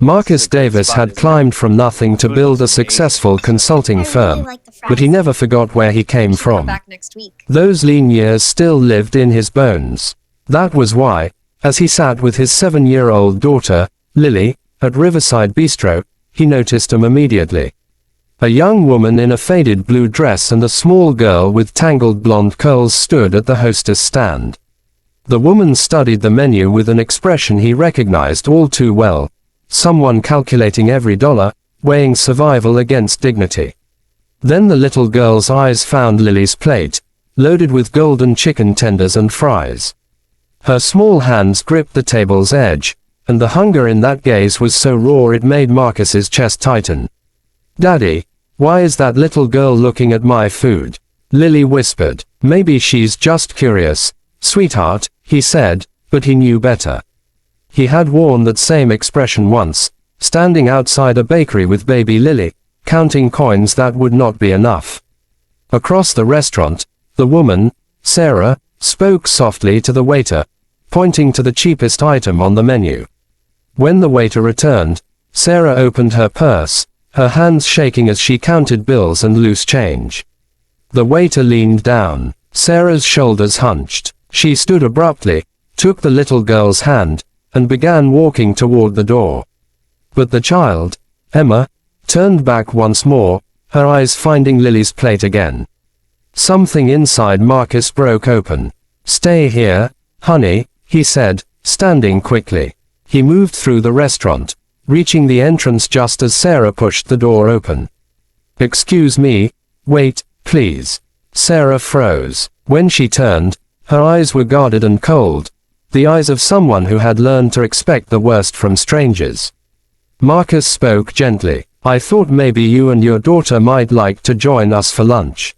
Marcus Davis had climbed from nothing to build a successful consulting firm, but he never forgot where he came from. Those lean years still lived in his bones. That was why, as he sat with his 7-year-old daughter, Lily, at Riverside Bistro, he noticed them immediately. A young woman in a faded blue dress and a small girl with tangled blonde curls stood at the hostess stand. The woman studied the menu with an expression he recognized all too well. Someone calculating every dollar, weighing survival against dignity. Then the little girl's eyes found Lily's plate, loaded with golden chicken tenders and fries. Her small hands gripped the table's edge, and the hunger in that gaze was so raw it made Marcus's chest tighten. "Daddy, why is that little girl looking at my food?" Lily whispered. "Maybe she's just curious, sweetheart," he said, but he knew better. He had worn that same expression once, standing outside a bakery with baby Lily, counting coins that would not be enough. Across the restaurant, the woman, Sarah, spoke softly to the waiter, pointing to the cheapest item on the menu. When the waiter returned, Sarah opened her purse, her hands shaking as she counted bills and loose change. The waiter leaned down. Sarah's shoulders hunched. She stood abruptly, took the little girl's hand, and began walking toward the door. But the child, Emma, turned back once more, her eyes finding Lily's plate again. Something inside Marcus broke open. "Stay here, honey," he said, standing quickly. He moved through the restaurant, reaching the entrance just as Sarah pushed the door open. "Excuse me, wait, please." Sarah froze. When she turned, her eyes were guarded and cold, the eyes of someone who had learned to expect the worst from strangers. Marcus spoke gently. "I thought maybe you and your daughter might like to join us for lunch.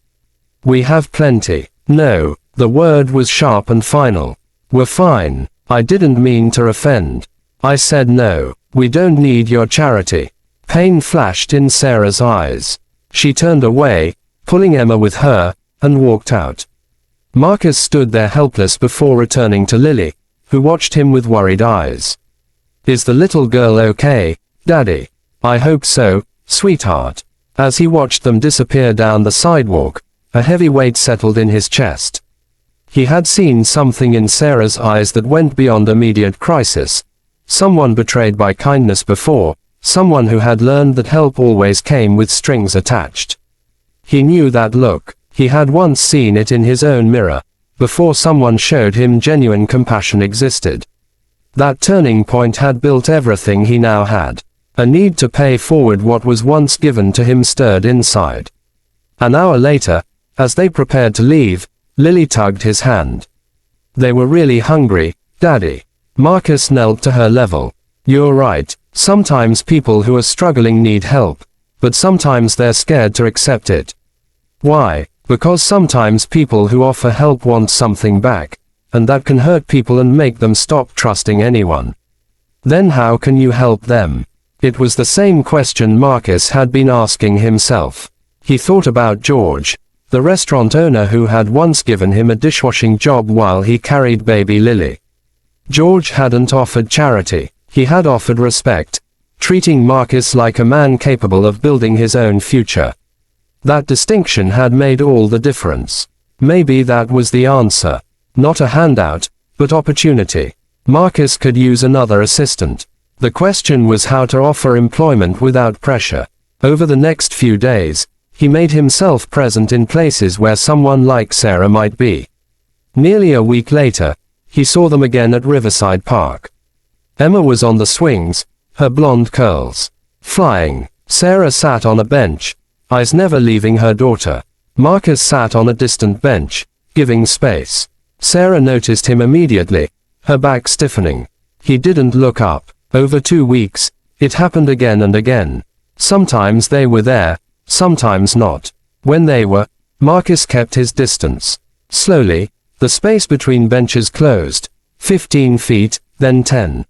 We have plenty." "No," the word was sharp and final. "We're fine. I didn't mean to offend. I said no. We don't need your charity." Pain flashed in Sarah's eyes. She turned away, pulling Emma with her, and walked out. Marcus stood there helpless before returning to Lily, who watched him with worried eyes. "Is the little girl okay, Daddy?" "I hope so, sweetheart." As he watched them disappear down the sidewalk, a heavy weight settled in his chest. He had seen something in Sarah's eyes that went beyond immediate crisis. Someone betrayed by kindness before, someone who had learned that help always came with strings attached. He knew that look. He had once seen it in his own mirror, before someone showed him genuine compassion existed. That turning point had built everything he now had. A need to pay forward what was once given to him stirred inside. An hour later, as they prepared to leave, Lily tugged his hand. "They were really hungry, Daddy." Marcus knelt to her level. "You're right. Sometimes people who are struggling need help, but sometimes they're scared to accept it." "Why?" "Because sometimes people who offer help want something back, and that can hurt people and make them stop trusting anyone. Then how can you help them?" It was the same question Marcus had been asking himself. He thought about George, the restaurant owner who had once given him a dishwashing job while he carried baby Lily. George hadn't offered charity. He had offered respect, treating Marcus like a man capable of building his own future. That distinction had made all the difference. Maybe that was the answer. Not a handout, but opportunity. Marcus could use another assistant. The question was how to offer employment without pressure. Over the next few days, he made himself present in places where someone like Sarah might be. Nearly a week later, he saw them again at Riverside Park. Emma was on the swings, her blonde curls flying. Sarah sat on a bench, eyes never leaving her daughter. Marcus sat on a distant bench, giving space. Sarah noticed him immediately, her back stiffening. He didn't look up. Over 2 weeks, it happened again and again. Sometimes they were there, sometimes not. When they were, Marcus kept his distance. Slowly, the space between benches closed, 15 feet, then 10.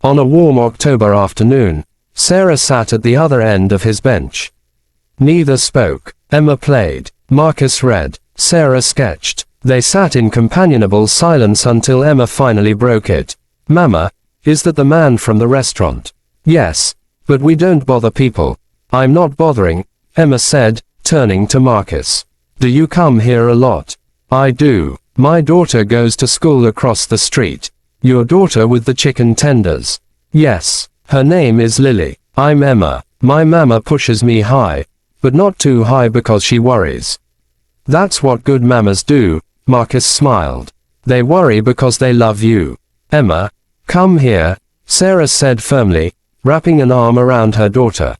On a warm October afternoon, Sarah sat at the other end of his bench. Neither spoke. Emma played. Marcus read. Sarah sketched. They sat in companionable silence until Emma finally broke it. "Mama, is that the man from the restaurant?" Yes, but we don't bother people. I'm not bothering, Emma said, turning to Marcus. Do you come here a lot? I do. My daughter goes to school across the street. Your daughter with the chicken tenders? Yes. Her name is Lily. I'm Emma. My mama pushes me high, but not too high because she worries. That's what good mamas do, Marcus smiled. They worry because they love you. Emma, come here, Sarah said firmly, wrapping an arm around her daughter.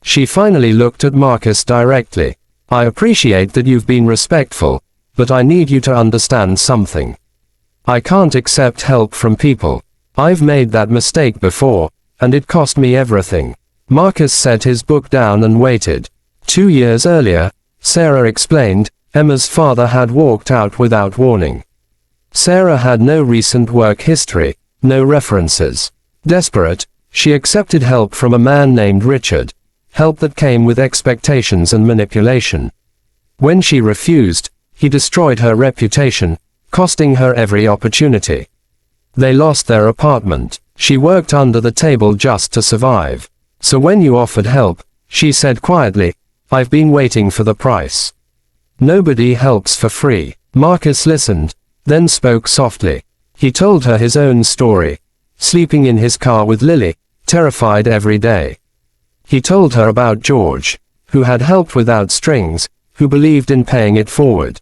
She finally looked at Marcus directly. I appreciate that you've been respectful, but I need you to understand something. I can't accept help from people. I've made that mistake before, and it cost me everything. Marcus set his book down and waited. 2 years earlier, Sarah explained, Emma's father had walked out without warning. Sarah had no recent work history, no references. Desperate, she accepted help from a man named Richard, help that came with expectations and manipulation. When she refused, he destroyed her reputation, costing her every opportunity. They lost their apartment. She worked under the table just to survive. So when you offered help, she said quietly, I've been waiting for the price. Nobody helps for free. Marcus listened, then spoke softly. He told her his own story, sleeping in his car with Lily, terrified every day. He told her about George, who had helped without strings, who believed in paying it forward.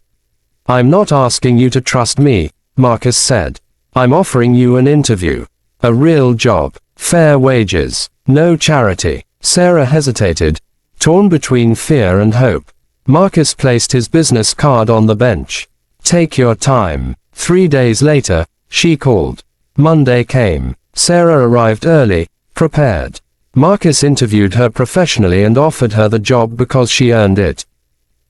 I'm not asking you to trust me, Marcus said. I'm offering you an interview. A real job. Fair wages. No charity. Sarah hesitated, torn between fear and hope. Marcus placed his business card on the bench. Take your time. 3 days later, she called. Monday came. Sarah arrived early, prepared. Marcus interviewed her professionally and offered her the job because she earned it.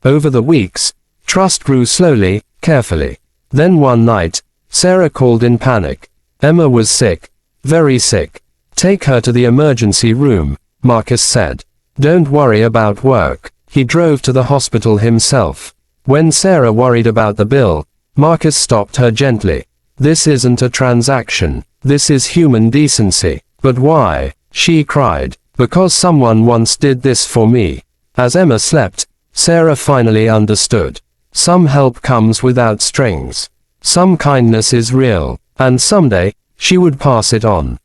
Over the weeks, trust grew slowly, carefully. Then one night, Sarah called in panic. Emma was sick. Very sick. Take her to the emergency room, Marcus said. Don't worry about work. He drove to the hospital himself. When Sarah worried about the bill, Marcus stopped her gently. This isn't a transaction. This is human decency. But why? She cried. Because someone once did this for me. As Emma slept, Sarah finally understood. Some help comes without strings. Some kindness is real, and someday, she would pass it on.